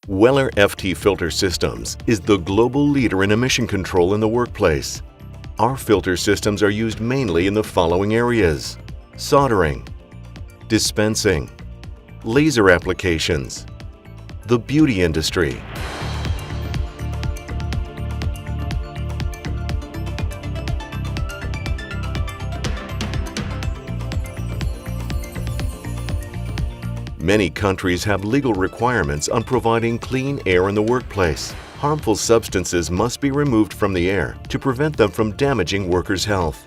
Weller FT Filter Systems is the global leader in emission control in the workplace. Our filter systems are used mainly in the following areas: soldering, dispensing, laser applications, the beauty industry, Many countries have legal requirements on providing clean air in the workplace. Harmful substances must be removed from the air to prevent them from damaging workers' health.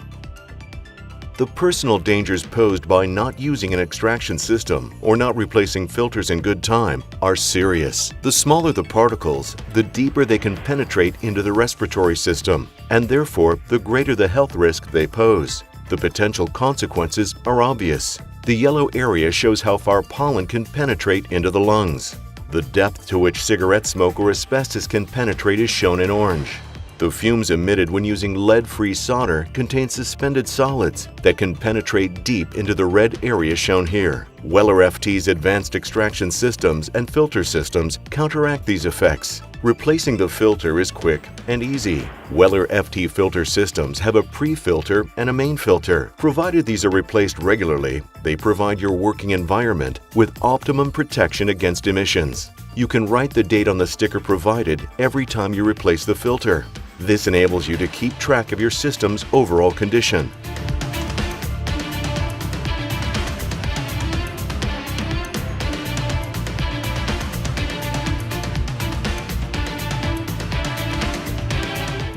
The personal dangers posed by not using an extraction system or not replacing filters in good time are serious. The smaller the particles, the deeper they can penetrate into the respiratory system, and therefore the greater the health risk they pose. The potential consequences are obvious. The yellow area shows how far pollen can penetrate into the lungs. The depth to which cigarette smoke or asbestos can penetrate is shown in orange. The fumes emitted when using lead-free solder contain suspended solids that can penetrate deep into the red area shown here. Weller FT's advanced extraction systems and filter systems counteract these effects. Replacing the filter is quick and easy. Weller FT filter systems have a pre-filter and a main filter. Provided these are replaced regularly, they provide your working environment with optimum protection against emissions. You can write the date on the sticker provided every time you replace the filter. This enables you to keep track of your system's overall condition.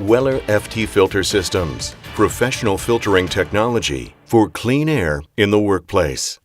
Weller FT Filter Systems, professional filtering technology for clean air in the workplace.